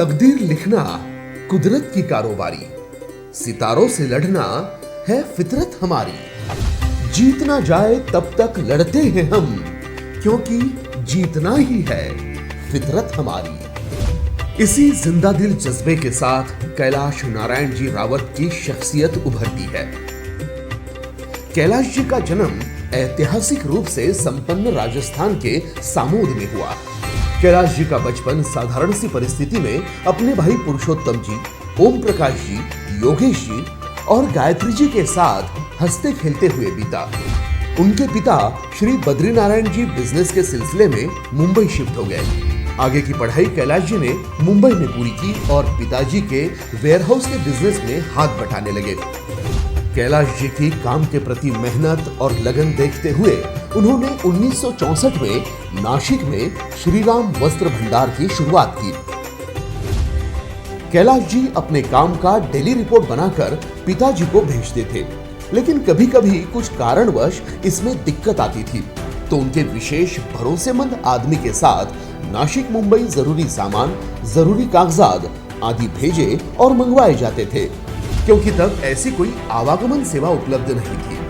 तकदीर लिखना कुदरत की कारोबारी, सितारों से लड़ना है फितरत हमारी। जीतना जाए तब तक लड़ते हैं हम, क्योंकि जीतना ही है फितरत हमारी। इसी जिंदा दिल जज्बे के साथ कैलाश नारायण जी रावत की शख्सियत उभरती है। कैलाश जी का जन्म ऐतिहासिक रूप से संपन्न राजस्थान के सामोद में हुआ। कैलाश जी का बचपन साधारण सी परिस्थिति में अपने भाई पुरुषोत्तम जी, ओम प्रकाश जी, योगेश जी और गायत्री जी के साथ हंसते खेलते हुए बीता। उनके पिता श्री बद्रीनारायण जी बिजनेस के सिलसिले में मुंबई शिफ्ट हो गए। आगे की पढ़ाई कैलाश जी ने मुंबई में पूरी की और पिताजी के वेयरहाउस के बिजनेस में हाथ बटाने लगे। कैलाश जी की काम के प्रति मेहनत और लगन देखते हुए उन्होंने 1964 में नासिक में श्रीराम वस्त्र भंडार की शुरुआत की। कैलाश जी अपने काम का डेली रिपोर्ट बनाकर पिताजी को भेजते थे, लेकिन कभी कभी कुछ कारणवश इसमें दिक्कत आती थी, तो उनके विशेष भरोसेमंद आदमी के साथ नासिक मुंबई जरूरी सामान, जरूरी कागजात आदि भेजे और मंगवाए जाते थे, क्योंकि तब ऐसी कोई आवागमन सेवा उपलब्ध नहीं थी।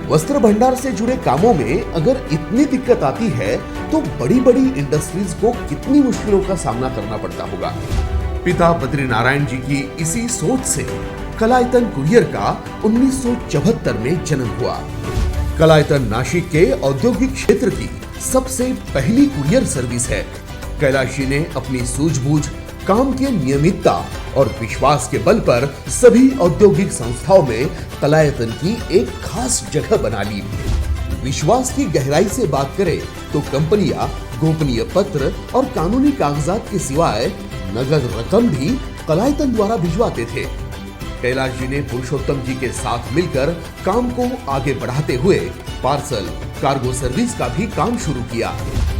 वस्त्र भंडार से जुड़े कामों में अगर इतनी दिक्कत आती है तो बड़ी बड़ी इंडस्ट्रीज को कितनी मुश्किलों का सामना करना पड़ता होगा। पिता बद्रीनारायण जी की इसी सोच से कलायतन कुरियर का 1974 में जन्म हुआ। कलायतन नासिक के औद्योगिक क्षेत्र की सबसे पहली कुरियर सर्विस है। कैलाश जी ने अपनी सूझबूझ, काम की नियमितता और विश्वास के बल पर सभी औद्योगिक संस्थाओं में कलायतन की एक खास जगह बना ली। विश्वास की गहराई से बात करें तो कंपनियां गोपनीय पत्र और कानूनी कागजात के सिवाय नगद रकम भी कलायतन द्वारा भिजवाते थे। कैलाश जी ने पुरुषोत्तम जी के साथ मिलकर काम को आगे बढ़ाते हुए पार्सल, कार्गो सर्विस का भी काम शुरू किया।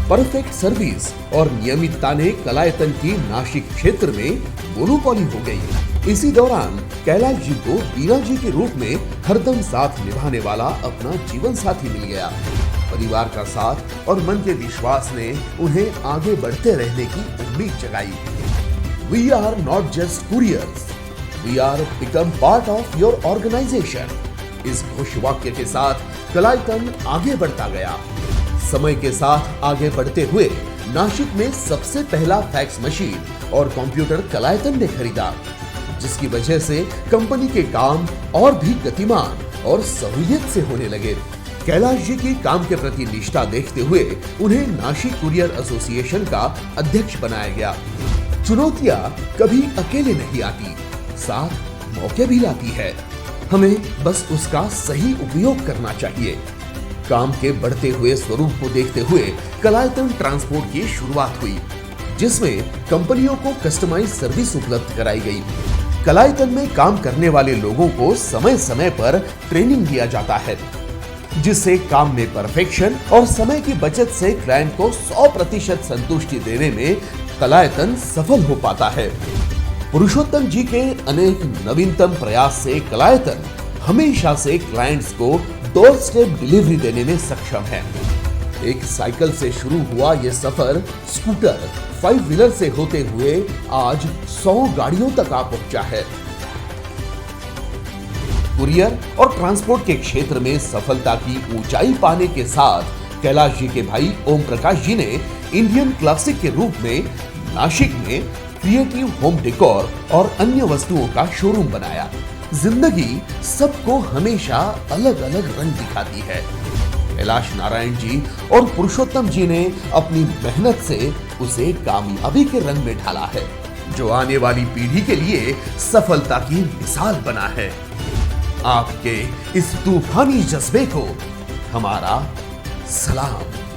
परफेक्ट सर्विस और नियमितता ने कलायतन की नासिक क्षेत्र में मोनोपोली हो गई। इसी दौरान कैलाश जी को बीना जी के रूप में हरदम साथ निभाने वाला अपना जीवन साथी मिल गया। परिवार का साथ और मन के विश्वास ने उन्हें आगे बढ़ते रहने की उम्मीद जगाई। We are not just couriers, we are become part of your organization। इस घोषवाक्य के साथ कलायतन आगे बढ़ता गया। समय के साथ आगे बढ़ते हुए नासिक में सबसे पहला फैक्स मशीन और कंप्यूटर कलायतन ने खरीदा, जिसकी वजह से कंपनी के काम और भी गतिमान और सहूलियत से होने लगे। कैलाश जी की काम के प्रति निष्ठा देखते हुए उन्हें नासिक कुरियर एसोसिएशन का अध्यक्ष बनाया गया। चुनौतियां कभी अकेले नहीं आती, साथ मौके भी लाती है। हमें बस उसका सही उपयोग करना चाहिए। काम के बढ़ते हुए स्वरूप को देखते हुए कलायतन ट्रांसपोर्ट की शुरुआत हुई, जिसमें कंपनियों को कस्टमाइज सर्विस उपलब्ध कराई गई। कलायतन में काम करने वाले लोगों को समय समय पर ट्रेनिंग दिया जाता है, जिससे काम में परफेक्शन और समय की बचत से क्लाइंट को 100% संतुष्टि देने में कलायतन सफल हो पाता है। पुरुषोत्तम जी के अनेक नवीनतम प्रयास से कलायतन हमेशा से क्लाइंट्स को डोर स्टेप डिलीवरी देने में सक्षम है। एक साइकिल से शुरू हुआ यह सफर स्कूटर, 5 व्हीलर से होते हुए आज 100 गाड़ियों तक आ पहुंचा है। कुरियर और ट्रांसपोर्ट के क्षेत्र में सफलता की ऊंचाई पाने के साथ कैलाश जी के भाई ओम प्रकाश जी ने इंडियन क्लासिक के रूप में नासिक में क्रिएटिव होम डेकोर और अन्य वस्तुओं का शोरूम बनाया। जिंदगी सबको हमेशा अलग अलग रंग दिखाती है। कैलाश नारायण जी और पुरुषोत्तम जी ने अपनी मेहनत से उसे कामयाबी के रंग में ढाला है, जो आने वाली पीढ़ी के लिए सफलता की मिसाल बना है। आपके इस तूफानी जज्बे को हमारा सलाम।